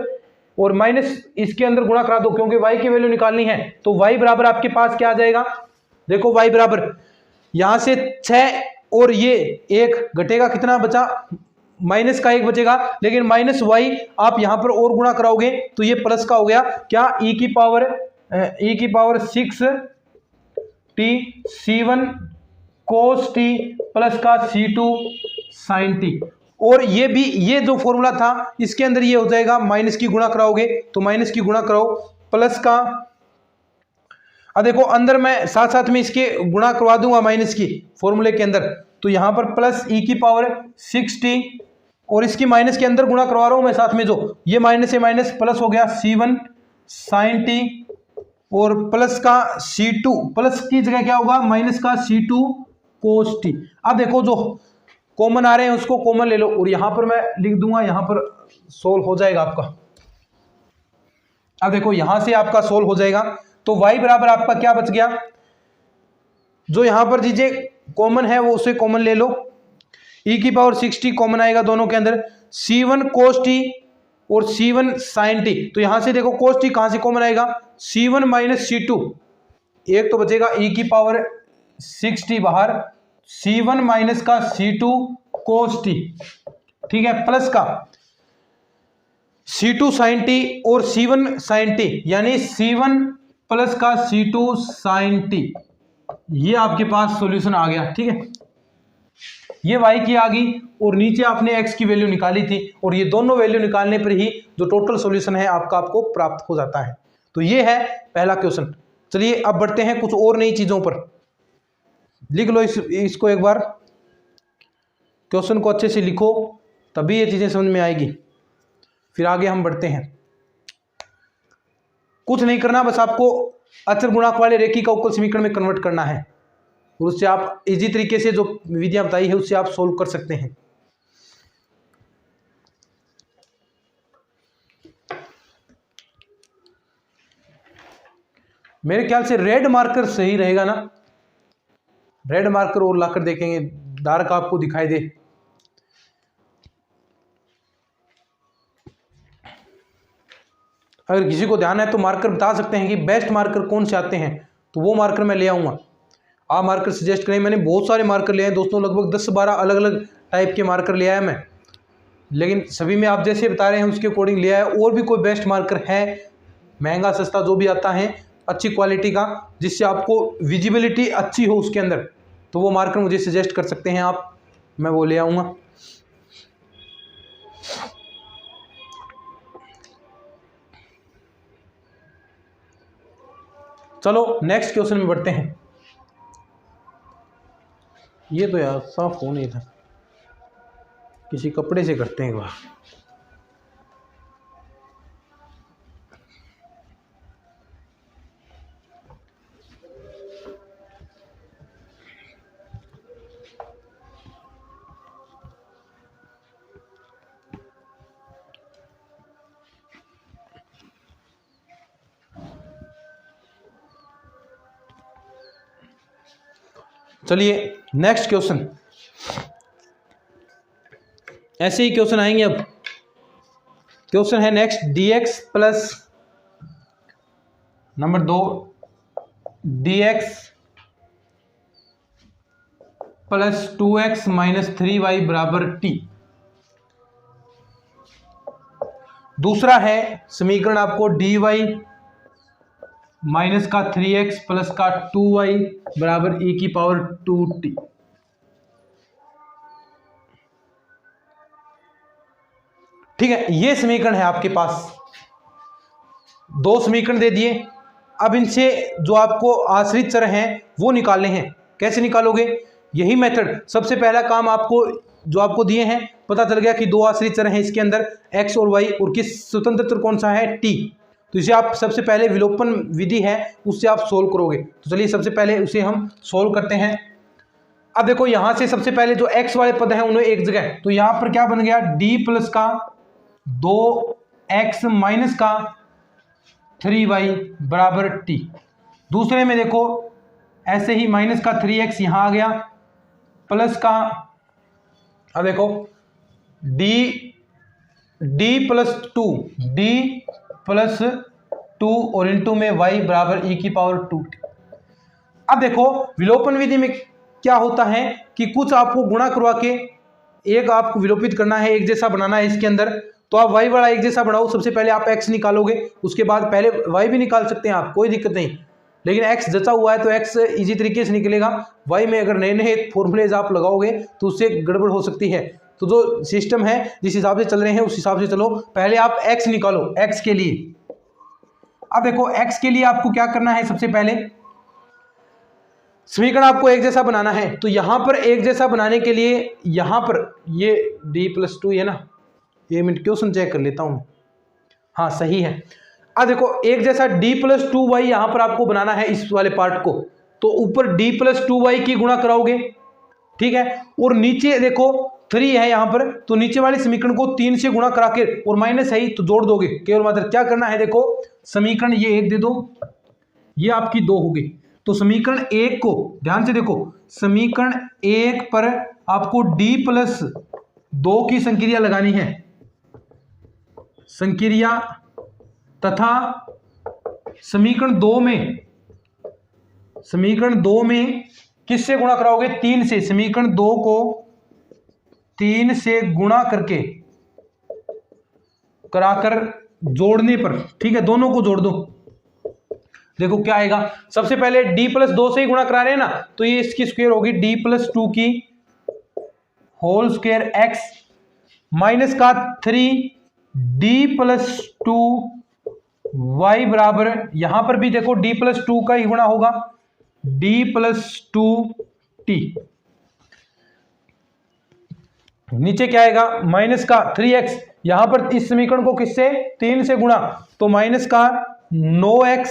और माइनस इसके अंदर गुणा करा दो क्योंकि y की वैल्यू निकालनी है, तो y बराबर आपके पास क्या आ जाएगा? देखो y बराबर यहां से 6 और ये एक घटेगा, कितना बचा? माइनस का 1 बचेगा, लेकिन माइनस y आप यहां पर और गुणा कराओगे तो ये प्लस का हो गया, क्या e की power 6 t c1 cos t plus का c2 sin t, और ये भी ये जो फॉर्मूला था इसके अंदर ये हो जाएगा, माइनस की गुणा कराओगे तो माइनस की गुणा कराओ प्लस का, अब देखो अंदर मैं साथ साथ में इसके गुणा करवा दूंगा माइनस की फॉर्मूले के अंदर, तो यहां पर प्लस e की पावर 6t और इसकी माइनस के अंदर गुणा करवा रहा हूं मैं साथ में, जो ये माइनस से माइनस प्लस हो गया c1 sin t और प्लस का c2, प्लस की जगह क्या होगा माइनस का c2 cos t। अब देखो जो कॉमन आ रहे हैं उसको कॉमन ले लो, और यहां पर मैं लिख दूंगा, यहां पर सोल्व हो जाएगा आपका। अब देखो यहां से आपका सोल्व हो जाएगा, तो y बराबर आपका क्या बच गया, जो यहां पर दीजिए कॉमन है वो उसे कॉमन ले लो, e की पावर 6t कॉमन आएगा दोनों के अंदर, c1 cos t और c1 sin t, तो यहां से देखो cos t कहां से कॉमन आएगा, c1 माइनस c2, एक तो बचेगा e की पावर 6t बाहर, c1 माइनस का c2 cos t, ठीक है, प्लस का c2 sin t और c1 sin t, यानी c1 प्लस का c2 sin t, ये आपके पास सॉल्यूशन आ गया, ठीक है। ये y की आ गई और नीचे आपने x की वैल्यू निकाली थी, और ये दोनों वैल्यू निकालने पर ही जो टोटल सॉल्यूशन है आपको प्राप्त हो जाता है। तो ये है पहला क्वेश्चन। चलिए अब बढ़ते हैं कुछ और नई चीजों पर। लिख लो इसको एक बार, क्वेश्चन को अच्छे से लिखो तभी ये चीजें समझ में आएगी, फिर आगे हम बढ़ते हैं। कुछ नहीं करना, बस आपको अचर गुणांक वाले रेखिक अवकल समीकरण में कन्वर्ट करना है, और उससे आप इजी तरीके से जो विधियां बताई है उससे आप सोल्व कर सकते हैं। मेरे ख्याल से रेड मार्कर सही रहेगा ना, रेड मार्कर और लाकर देखेंगे, डार्क आपको दिखाई दे। अगर किसी को ध्यान है तो मार्कर बता सकते हैं कि बेस्ट मार्कर कौन से आते हैं, तो वो मार्कर मैं ले आऊँगा। आप मार्कर सजेस्ट करें, मैंने बहुत सारे मार्कर लिए हैं दोस्तों, लगभग 10-12 अलग अलग टाइप के मार्कर ले आया मैं, लेकिन सभी में आप जैसे बता रहे हैं उसके अकॉर्डिंग ले आया। और भी कोई बेस्ट मार्कर है, महंगा सस्ता जो भी आता है, अच्छी क्वालिटी का, जिससे आपको विजिबिलिटी अच्छी हो उसके अंदर, तो वो मार्कर मुझे सजेस्ट कर सकते हैं आप, मैं वो ले आऊँगा। चलो नेक्स्ट क्वेश्चन में बढ़ते हैं। ये तो यार साफ हो नहीं था, किसी कपड़े से करते हैं एक बार। चलिए नेक्स्ट क्वेश्चन, ऐसे ही क्वेश्चन आएंगे। अब क्वेश्चन है next, dx plus number 2 dx plus 2x minus 3y बराबर t। दूसरा है समीकरण आपको dy माइनस का 3x प्लस का 2y बराबर e की पावर 2t। ठीक है, ये समीकरण है आपके पास। दो समीकरण दे दिए। अब इनसे जो आपको आश्रित चर हैं वो निकालने हैं। कैसे निकालोगे? यही मेथड। सबसे पहला काम आपको जो आपको दिए हैं, पता चल गया कि दो आश्रित चर हैं इसके अंदर x और y, और किस स्वतंत्र चर कौन सा है? t। तो इसे आप सबसे पहले विलोपन विधि है उससे आप सोल्व करोगे। तो चलिए सबसे पहले उसे हम सोल्व करते हैं। अब देखो यहां से सबसे पहले जो x वाले पद हैं उन्हें एक जगह, तो यहां पर क्या बन गया? d प्लस का 2x माइनस का 3y बराबर t। दूसरे में देखो ऐसे ही माइनस का 3x यहां आ गया, प्लस का, अब देखो d प्लस 2 और इंटू में y बराबर e की पावर 2t। अब देखो विलोपन विधि में क्या होता है कि कुछ आपको गुणा करवा के एक आपको विलोपित करना है, एक जैसा बनाना है इसके अंदर। तो आप y वाला एक जैसा बनाओ। सबसे पहले आप x निकालोगे, उसके बाद पहले y भी निकाल सकते हैं आप, कोई दिक्कत नहीं। लेकिन x जचा हुआ है तो x इजी तरीके से निकलेगा। y में अगर नए नए फॉर्मूलेज आप लगाओगे तो उससे गड़बड़ हो सकती है। तो जो सिस्टम है जिस हिसाब से चल रहे हैं उस हिसाब से चलो। पहले आप x निकालो x के लिए। अब देखो x के लिए आपको क्या करना है? सबसे पहले समीकरण आपको एक जैसा बनाना है। तो यहां पर एक जैसा बनाने के लिए यहां पर ये d प्लस 2 है ना, ये मिनट क्वेश्चन चेक कर लेता हूं। हाँ सही है। अब देखो एक जैसा d प्लस 2y यहां पर आपको बनाना है इस वाले पार्ट को। तो ऊपर d प्लस 2y की गुणा कराओगे, ठीक है। और नीचे देखो 3 है यहां पर, तो नीचे वाले समीकरण को 3 से गुणा करा के, और माइनस है ही तो जोड़ दोगे। केवल मात्र क्या करना है? देखो समीकरण ये 1 दे दो, ये आपकी 2 होगी। तो समीकरण 1 को ध्यान से देखो, समीकरण 1 पर आपको d प्लस 2 की संक्रिया लगानी है, संक्रिया, तथा समीकरण 2 में किससे गुणा कराओगे? 3 से। समीकरण 2 को 3 से गुणा करके कराकर जोड़ने पर, ठीक है, दोनों को जोड़ दो। देखो क्या आएगा? सबसे पहले d प्लस 2 से ही गुणा करा रहे हैं ना, तो ये इसकी स्क्वायर होगी d प्लस 2 की होल स्क्वायर x माइनस का 3d प्लस 2y बराबर, यहां पर भी देखो d प्लस 2 का ही गुणा होगा, d प्लस 2t। नीचे क्या आएगा? माइनस का 3x, यहां पर इस समीकरण को किससे? 3 से गुणा, तो माइनस का 9x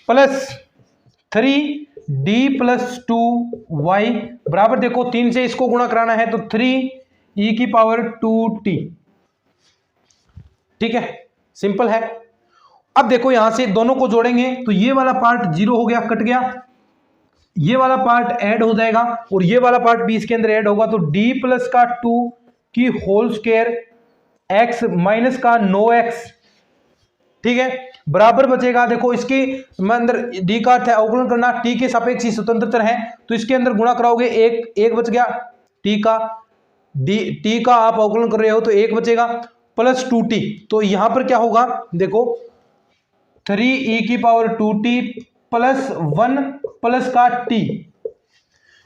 plus 3d plus 2y बराबर, देखो 3 से इसको गुणा कराना है तो 3e की पावर 2t। ठीक है, सिंपल है। अब देखो यहां से दोनों को जोड़ेंगे तो ये वाला पार्ट 0 हो गया, कट गया, ये वाला पार्ट ऐड हो जाएगा और ये वाला पार्ट भी इसके अंदर ऐड होगा। तो d प्लस का 2 की होल स्क्वायर x माइनस का 9x, ठीक है, बराबर बचेगा। देखो इसके अंदर d का अर्थ है अवकलन करना, t के सापेक्ष ही स्वतंत्र चर है, तो इसके अंदर गुणा कराओगे, एक बच गया t का आप अवकलन कर रहे हो तो 1 बचेगा, प्लस 2t। तो यहां पर क्या होगा? देखो 3e की पावर 2t प्लस 1 प्लस का t,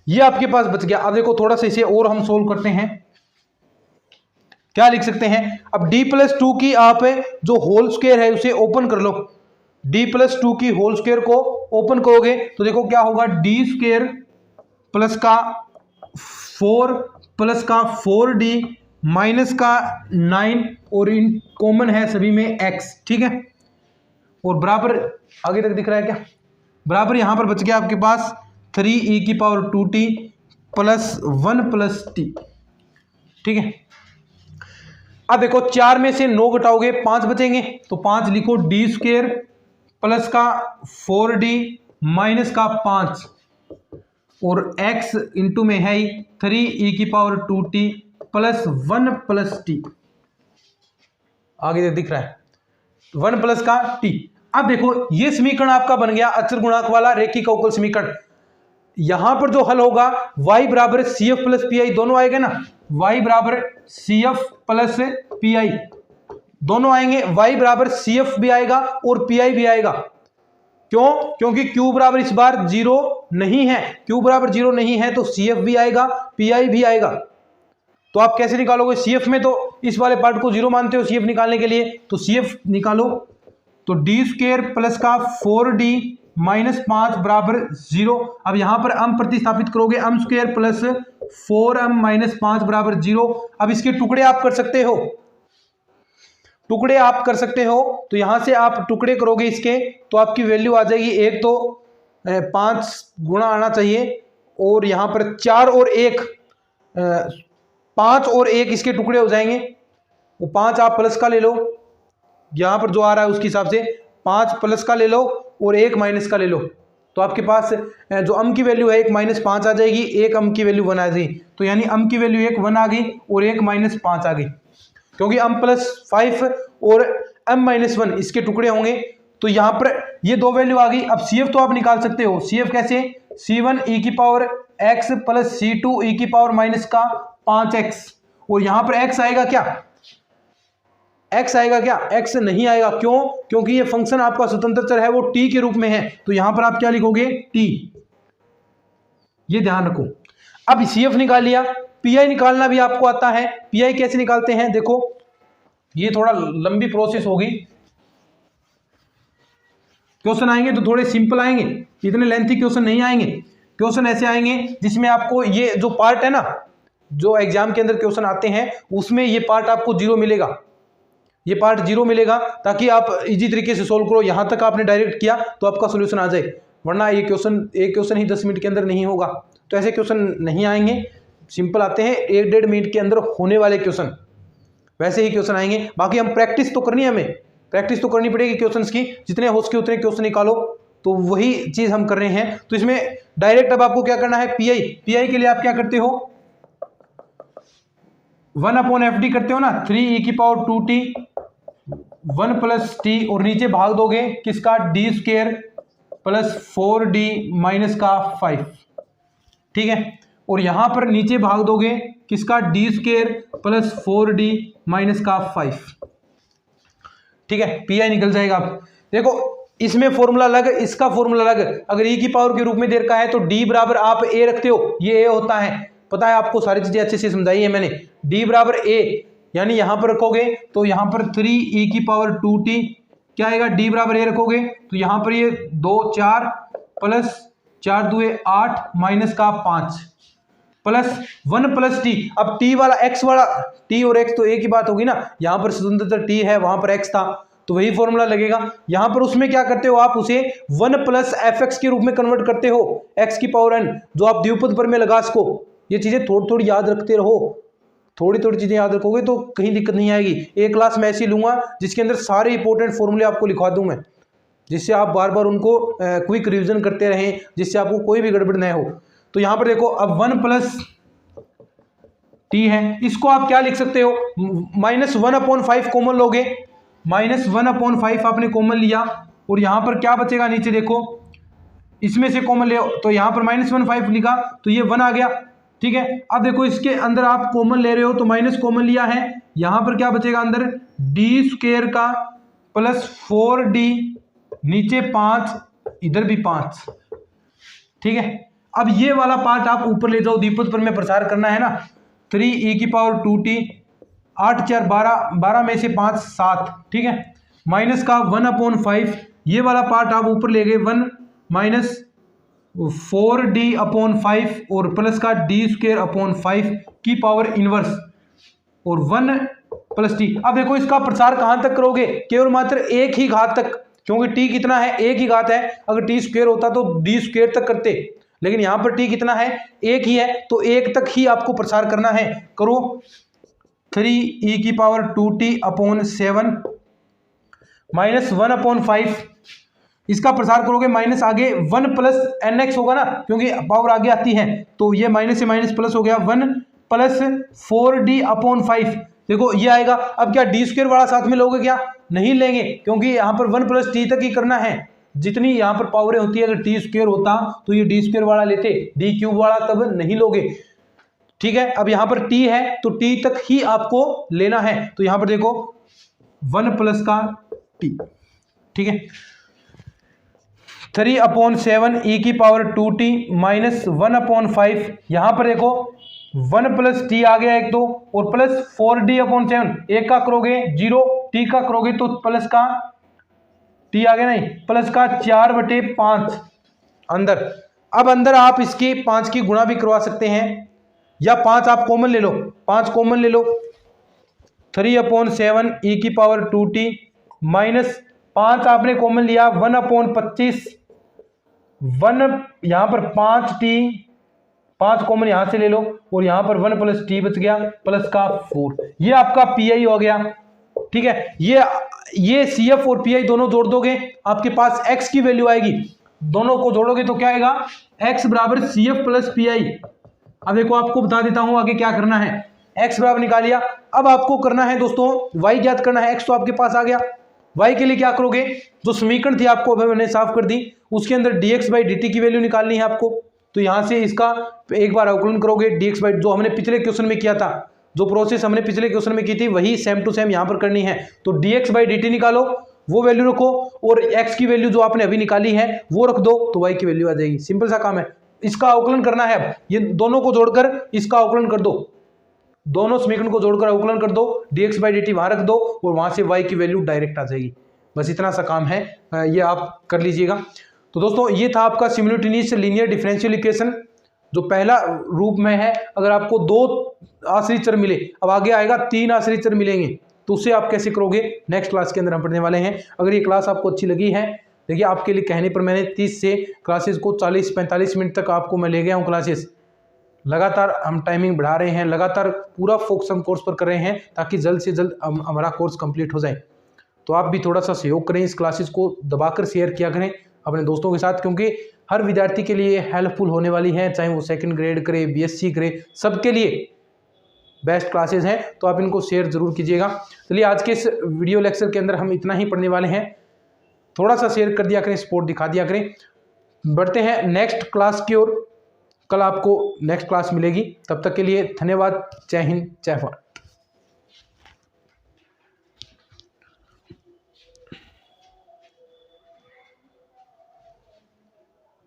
ये आपके पास बच गया। अब देखो थोड़ा सा इसे और हम सोल्व करते हैं। क्या लिख सकते हैं? अब d प्लस 2 की आप जो होल स्क्वायर है उसे ओपन कर लो, d प्लस 2 की होल स्क्वायर को ओपन करोगे तो देखो क्या होगा? d स्क्वायर प्लस का 4 प्लस का 4d माइनस का 9 और इन कॉमन है सभी में x, ठीक है, और बराबर आगे तक दिख रहा है क्या? बराबर यहां पर बच गया आपके पास 3e की power 2t plus 1 plus t, ठीक है। अब देखो 4 में से 9 घटाओगे 5 बचेंगे, तो 5 लिखो, d स्क्वायर प्लस का 4d माइनस का 5 और x इंटू में है 3e की power 2t plus 1 plus t, आगे दिख रहा है 1 प्लस का t। अब देखो ये समीकरण आपका बन गया अचर गुणांक वाला रेखिक अवकल समीकरण। यहां पर जो हल होगा y बराबर CF प्लस PI, दोनों आएगा ना, y बराबर CF प्लस PI, दोनों आएंगे, y बराबर CF भी आएगा और PI भी आएगा। क्यों? क्योंकि Q बराबर इस बार 0 नहीं है, Q बराबर 0 नहीं है तो CF भी आएगा, PI भी आएगा। तो आप कैसे निकालोगे? CF में तो इस वाले पार्ट को 0 मानते हो CF निकालने के लिए, तो CF निकालो। तो डी स्क्वायर प्लस का 4d माइनस 5 बराबर 0। अब यहां पर m प्रतिस्थापित करोगे, m square plus 4m minus 5 बराबर 0। अब इसके टुकड़े आप कर सकते हो, टुकड़े आप कर सकते हो। तो यहां से आप टुकड़े करोगे इसके तो आपकी वैल्यू आ जाएगी, एक तो 5 गुणा आना चाहिए और यहां पर 4 और 1 5 और 1 इसके टुकड़े हो जाएंगे। वो 5 आप प्लस का ले लो, यहां पर जो आ रहा है उसके हिसाब से 5 प्लस का ले लो और 1 माइनस का ले लो। तो आपके पास जो अम की वैल्यू है 1 माइनस 5 आ जाएगी, 1 अम की वैल्यू 1 आ जाएगी। तो यानी अम की वैल्यू 1 आ गई और 1 माइनस 5 आ गई, क्योंकि अम प्लस 5 और m माइनस 1 इसके टुकड़े होंगे। तो यहां पर ये दो वैल्यू आ गई। अब CF तो आप निकाल सकते हो, CF कैसे? C1 e की power x plus C2 e की पावर माइनस का 5x, और यहां पर x आएगा क्या? x आएगा क्या? x नहीं आएगा। क्यों? क्योंकि ये फंक्शन आपका स्वतंत्र चर है, वो t के रूप में है। तो यहां पर आप क्या लिखोगे? t, ये ध्यान रखो। अब CF निकाल लिया, PI निकालना भी आपको आता है। PI कैसे निकालते हैं? देखो, ये थोड़ा लंबी प्रोसेस होगी, क्वेश्चन आएंगे तो थोड़े सिंपल आएंगे, इतने लेंथी क्वेश्चन नहीं आएंगे। क्वेश्चन ऐसे आएंगे जिसमें आपको ये जो पार्ट है ना, जो एग्जाम के अंदर क्वेश्चन आते हैं उसमें ये पार्ट आपको 0 मिलेगा, ये पार्ट 0 मिलेगा, ताकि आप इजी तरीके से सोल्व करो। यहां तक आपने डायरेक्ट किया तो आपका सोल्यूशन आ जाए, वरना ये क्वेश्चन ही 10 मिनट के अंदर नहीं होगा। तो ऐसे क्वेश्चन नहीं आएंगे, सिंपल आते हैं 1-1.5 मिनट के अंदर होने वाले क्वेश्चन, वैसे ही क्वेश्चन आएंगे। बाकी हम प्रैक्टिस तो करनी है, हमें प्रैक्टिस तो करनी पड़ेगी क्वेश्चंस की, जितने हो सके उतने क्वेश्चन निकालो। तो वही चीज हम कर रहे हैं। तो इसमें डायरेक्ट अब आपको क्या करना है? PI के लिए आप क्या करते हो? 1/FD करते हो ना, 3e की पावर 2t 1 प्लस t, और नीचे भाग दोगे किसका? d square plus 4d minus का 5, ठीक है। और यहां पर नीचे भाग दोगे किसका? d square plus 4d minus का 5, ठीक है। PI निकल जाएगा। आप देखो, इसमें फॉर्मूला अलग, इसका फॉर्मूला अलग। अगर e की पावर के रूप में दे रखा है तो d बराबर आप a रखते हो, ये a होता है, पता है आपको, सारी चीजें अच्छे से समझाई है मैंने। d बराबर a, यानी यहां पर रखोगे तो यहां पर 3e की पावर 2t क्या आएगा? d बराबर a रखोगे तो यहां पर ये 2 4 प्लस 4 2 8 माइनस का 5 प्लस 1 प्लस t। अब t वाला x वाला, t और x तो एक ही बात होगी ना, यहां पर स्वतंत्र t है, वहां पर x था, तो वही फॉर्मूला लगेगा। यहां पर उसमें क्या करते हो आप? उसे 1 प्लस fx के रूप में कन्वर्ट करते हो, x की पावर n, जो आप द्विपद पर में लगा सको। ये चीजें थोड़ी थोड़ी याद रखते रहो, थोड़ी थोड़ी चीजें याद रखोगे तो कहीं दिक्कत नहीं आएगी। एक क्लास मैं ऐसी लूंगा जिसके अंदर सारे इंपॉर्टेंट फॉर्मूले आपको लिखवा दूं मैं, जिससे आप बार बार उनको क्विक रिविजन करते रहें, जिससे आपको कोई भी गड़बड़ न हो। तो यहां पर देखो, अब 1 प्लस t है, इसको आप क्या लिख सकते हो? -1/5 कॉमन लोगे, -1/5 आपने कॉमन लिया, और यहां पर क्या बचेगा? नीचे देखो, इसमें से कॉमन ले तो यहां पर -1/5 लिखा तो ये 1 आ गया, ठीक है। अब देखो, इसके अंदर आप कॉमन ले रहे हो तो माइनस कॉमन लिया है, यहां पर क्या बचेगा? अंदर d स्क्वायर का प्लस 4d, नीचे 5, इधर भी 5, ठीक है। अब ये वाला पार्ट आप ऊपर ले जाओ, द्विपद पर में प्रसार करना है ना। 3e की पावर 2t, 8 4 12, 12 में से 5 7, ठीक है, माइनस का 1/5, ये वाला पार्ट आप ऊपर ले गए 1 माइनस 4d/5 और प्लस का d स्क्वायर अपॉन 5 की पावर इनवर्स और 1 प्लस t। अब देखो, इसका प्रसार कहां तक करोगे? केवल मात्र एक ही घात तक, क्योंकि t कितना है? एक ही घात है। अगर t स्क्वायर होता तो d स्क्वायर तक करते, लेकिन यहां पर t कितना है? एक ही है, तो एक तक ही आपको प्रसार करना है। करो, 3e की पावर 2t/7 माइनस 1/5, इसका प्रसार करोगे माइनस, आगे 1 प्लस nx होगा ना, क्योंकि पावर आगे आती है, तो ये माइनस से माइनस प्लस हो गया, 1 प्लस 4d/5। देखो ये आएगा। अब क्या डी स्क्वायर वाला साथ में लोगे? क्या नहीं लेंगे, क्योंकि यहाँ पर 1 प्लस टी तक ही करना है। जितनी यहाँ पर पावरें होती है, अगर टी स्क्वायर होता तो ये डी स्क्वायर वाला लेते, डी क्यूब वाला तब नहीं लोगे, ठीक है। अब यहाँ पर टी है तो टी तक ही आपको लेना है। तो यहाँ पर देखो 1 प्लस का टी, ठीक है। 3/7 e की पावर 2t माइनस 1/5, यहां पर देखो 1 प्लस टी आ गया एक तो, और प्लस 4d/7, एक का करोगे 0, टी का करोगे तो प्लस का टी आ गया, नहीं प्लस का 4/5 अंदर। अब अंदर आप इसकी 5 की गुणा भी करवा सकते हैं, या 5 आप कॉमन ले लो, 5 कॉमन ले लो। 3/7 e की पावर 2t माइनस 5 आपने कॉमन लिया 1/25, 1 यहां पर 5t, 5 कॉमन यहां से ले लो, और यहां पर 1 प्लस टी बच गया प्लस का 4, ये आपका पीआई हो गया, ठीक है। ये CF और PI दोनों जोड़ दोगे, आपके पास x की वैल्यू आएगी, दोनों को जोड़ोगे तो क्या आएगा, x बराबर CF प्लस PI। अब देखो आपको बता देता हूं आगे क्या करना है, x बराबर निकाल लिया, अब आपको करना है दोस्तों y ज्ञात करना है, x तो आपके पास आ गया, y के लिए क्या करोगे, जो समीकरण थी आपको अभी मैंने साफ कर दी, उसके अंदर dx/dt की वैल्यू निकालनी है आपको, तो यहां से इसका एक बार अवकलन करोगे dx बाई, जो हमने पिछले क्वेश्चन में किया था, जो प्रोसेस हमने पिछले क्वेश्चन में की थी वही सेम टू सेम यहां पर करनी है। तो dx/dt निकालो, वो वैल्यू रखो, और x की वैल्यू जो आपने अभी निकाली है वो रख दो, तो y की वैल्यू आ जाएगी। सिंपल सा काम है, इसका अवकलन करना है। अब ये दोनों को जोड़कर इसका अवकलन कर दो, दोनों समीकरण को जोड़कर अवकलन कर दो, dx/dt वहां रख दो, और वहां से y की वैल्यू डायरेक्ट आ जाएगी। बस इतना सा काम है, ये आप कर लीजिएगा। तो दोस्तों ये था आपका सिमुलेटेनियस लीनियर डिफरेंशियल इक्वेशन, जो पहला रूप में है। अगर आपको 2 आश्रित चर मिले, अब आगे आएगा 3 आश्रित चर मिलेंगे, तो उससे आप कैसे करोगे, नेक्स्ट क्लास के अंदर हम पढ़ने वाले हैं। अगर ये क्लास आपको अच्छी लगी है, देखिए आपके लिए कहने पर मैंने 30 से क्लासेस को 40-45 मिनट तक आपको मैं ले गया हूँ क्लासेस, लगातार हम टाइमिंग बढ़ा रहे हैं, लगातार पूरा फोकस हम कोर्स पर कर रहे हैं, ताकि जल्द से जल्द हमारा कोर्स कंप्लीट हो जाए। तो आप भी थोड़ा सा सहयोग करें, इस क्लासेस को दबाकर शेयर किया करें अपने दोस्तों के साथ, क्योंकि हर विद्यार्थी के लिए हेल्पफुल होने वाली है, चाहे वो सेकंड ग्रेड करे, BSc करे, सबके लिए बेस्ट क्लासेस हैं। तो आप इनको शेयर जरूर कीजिएगा। चलिए आज के इस वीडियो लेक्चर के अंदर हम इतना ही पढ़ने वाले हैं, थोड़ा सा शेयर कर दिया करें, सपोर्ट दिखा दिया करें। बढ़ते हैं नेक्स्ट क्लास की ओर, कल आपको नेक्स्ट क्लास मिलेगी, तब तक के लिए धन्यवाद। जय हिंद, जय भारत।